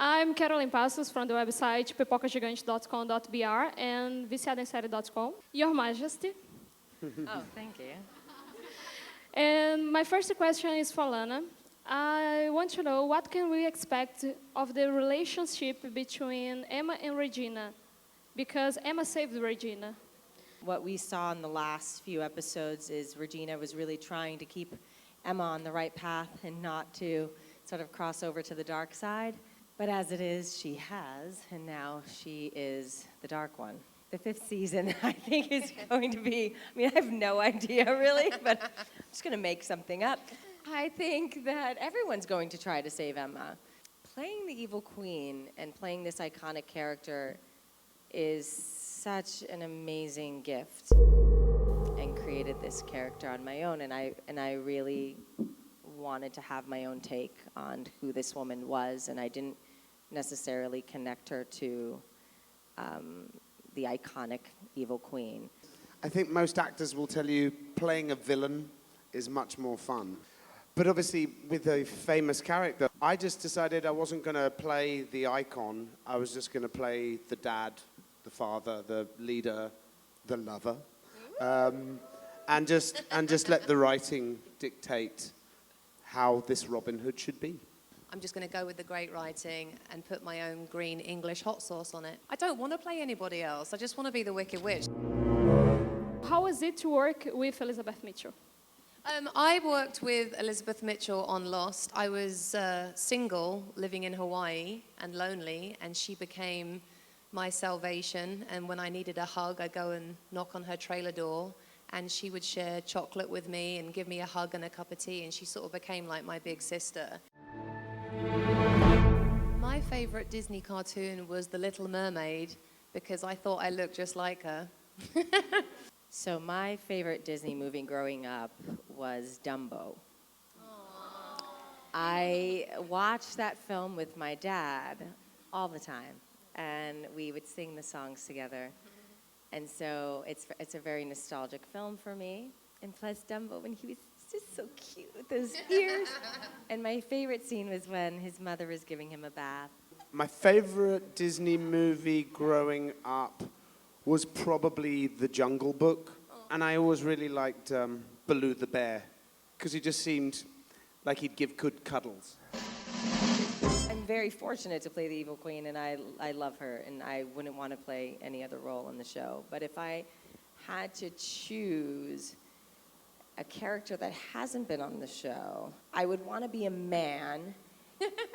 I'm Caroline Passos from the website pipocagigante.com.br and viciadaemsérie.com. Your Majesty. Oh, thank you. And my first question is for Lana. I want to know what can we expect of the relationship between Emma and Regina, because Emma saved Regina. What we saw in the last few episodes is Regina was really trying to keep Emma on the right path and not to sort of cross over to the dark side. But as it is, she has, and now she is the dark one. The 5th season, I think, is going to be, I have no idea really, but I'm just going to make something up. I think that everyone's going to try to save Emma. Playing the evil queen and playing this iconic character is such an amazing gift, and created this character on my own, and I really wanted to have my own take on who this woman was, and I didn't necessarily connect her to the iconic evil queen. I think most actors will tell you playing a villain is much more fun. But obviously, with a famous character, I just decided I wasn't going to play the icon. I was just going to play the dad, the father, the leader, the lover, and just let the writing dictate how this Robin Hood should be. I'm just going to go with the great writing and put my own green English hot sauce on it. I don't want to play anybody else. I just want to be the Wicked Witch. How was it to work with Elizabeth Mitchell? I worked with Elizabeth Mitchell on Lost. I was single, living in Hawaii, and lonely, and she became my salvation. And when I needed a hug, I'd go and knock on her trailer door, and she would share chocolate with me and give me a hug and a cup of tea, and she sort of became like my big sister. My favorite Disney cartoon was The Little Mermaid, because I thought I looked just like her. So my favorite Disney movie growing up was Dumbo. Aww. I watched that film with my dad all the time, and we would sing the songs together. And so it's a very nostalgic film for me. And plus Dumbo, when he was just so cute with those ears. And my favorite scene was when his mother was giving him a bath. My favorite Disney movie growing up was probably The Jungle Book. And I always really liked Baloo the bear, because he just seemed like he'd give good cuddles. I'm very fortunate to play the evil queen, and I love her, and I wouldn't want to play any other role in the show. But if I had to choose a character that hasn't been on the show, I would want to be a man,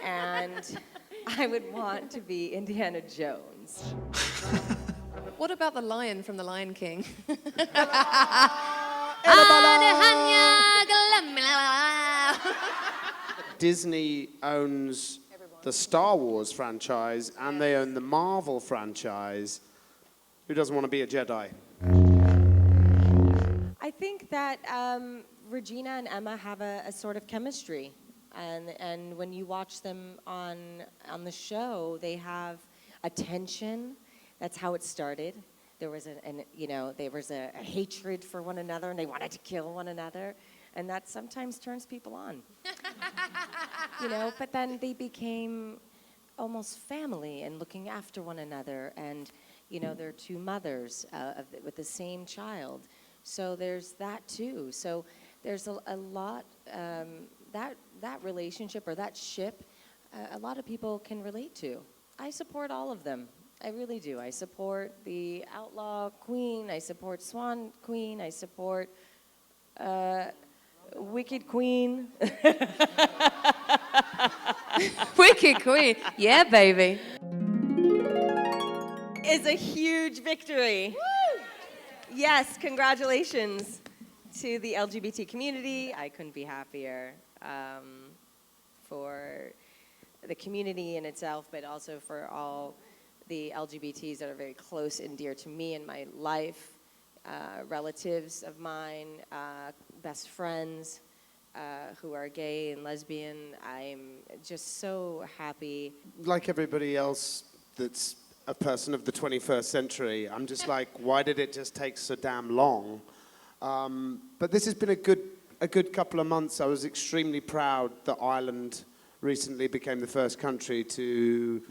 and I would want to be Indiana Jones. What about the lion from The Lion King? Disney owns the Star Wars franchise, and they own the Marvel franchise. Who doesn't want to be a Jedi? I think that Regina and Emma have a sort of chemistry, and when you watch them on the show, they have a tension. That's how it started. There was a hatred for one another, and they wanted to kill one another, and that sometimes turns people on. But then they became almost family and looking after one another, and they're two mothers with the same child. So there's that too. So there's a lot that relationship or that ship. A lot of people can relate to. I support all of them. I really do. I support the Outlaw Queen. I support Swan Queen. I support Wicked Queen. Wicked Queen. Yeah, baby. Is a huge victory. Woo! Yes, congratulations to the LGBT community. I couldn't be happier for the community in itself, but also for all the LGBTs that are very close and dear to me in my life, relatives of mine, best friends who are gay and lesbian. I'm just so happy. Like everybody else that's a person of the 21st century, I'm just like, why did it just take so damn long? But this has been a good couple of months. I was extremely proud that Ireland recently became the first country to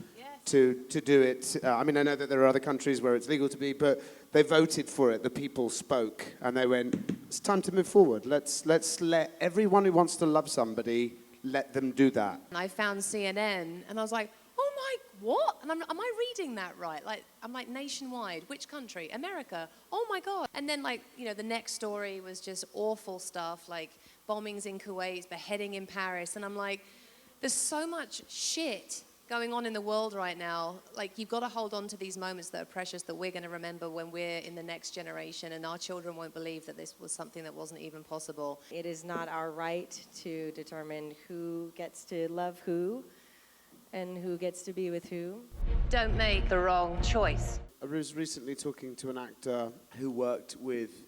do it. I mean, I know that there are other countries where it's legal to be, but they voted for it. The people spoke, and they went, it's time to move forward. Let's let everyone who wants to love somebody, let them do that. And I found CNN, and I was like, oh my, what? And am I reading that right? Like, I'm like, nationwide, which country? America. Oh my God. And then like, you know, the next story was just awful stuff, like bombings in Kuwait, beheading in Paris. And I'm like, there's so much shit going on in the world right now. Like, you've got to hold on to these moments that are precious, that we're going to remember when we're in the next generation, and our children won't believe that this was something that wasn't even possible. It is not our right to determine who gets to love who and who gets to be with who. Don't make the wrong choice. I was recently talking to an actor who worked with,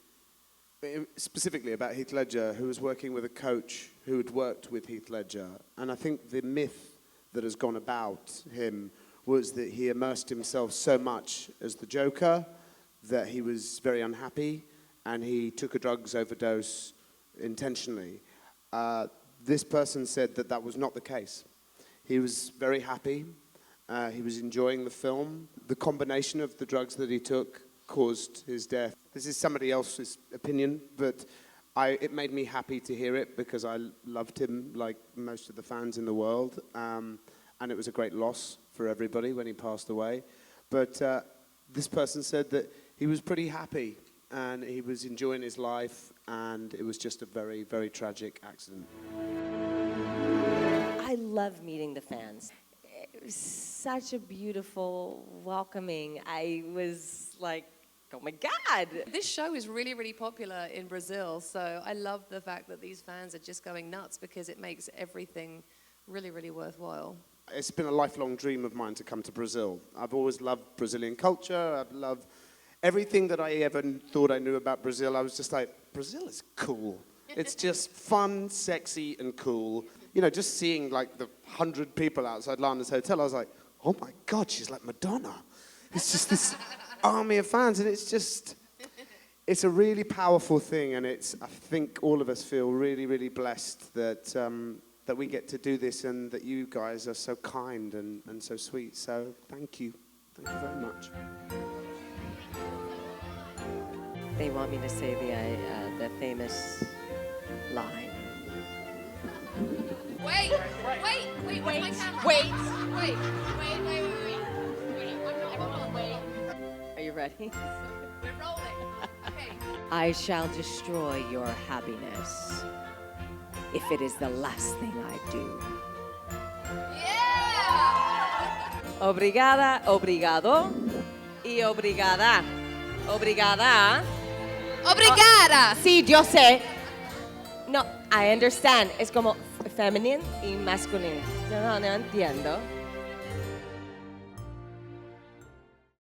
specifically about Heath Ledger, who was working with a coach who had worked with Heath Ledger. And I think the myth that has gone about him was that he immersed himself so much as the Joker that he was very unhappy and he took a drugs overdose intentionally. This person said that that was not the case. He was very happy. He was enjoying the film. The combination of the drugs that he took caused his death. This is somebody else's opinion, but it made me happy to hear it because I loved him like most of the fans in the world. And it was a great loss for everybody when he passed away. But this person said that he was pretty happy and he was enjoying his life, and it was just a very, very tragic accident. I love meeting the fans. It was such a beautiful welcoming. I was like, oh my God. This show is really, really popular in Brazil, so I love the fact that these fans are just going nuts because it makes everything really, really worthwhile. It's been a lifelong dream of mine to come to Brazil. I've always loved Brazilian culture. I've loved everything that I ever thought I knew about Brazil. I was just like, Brazil is cool. It's just fun, sexy, and cool. You know, just seeing like the 100 people outside Lana's hotel, I was like, oh my God, she's like Madonna. It's just this army of fans, and it's a really powerful thing, and I think all of us feel really, really blessed that we get to do this and that you guys are so kind and so sweet. So thank you. Thank you very much. They want me to say the famous line. Wait, where's my camera? Wait. Are you ready? We're rolling. Okay. I shall destroy your happiness if it is the last thing I do. Yeah! Obrigada, obrigado, y obrigada. Obrigada. Obrigada! Sí, yo sé. No, I understand. Es como feminine y masculine. No entiendo.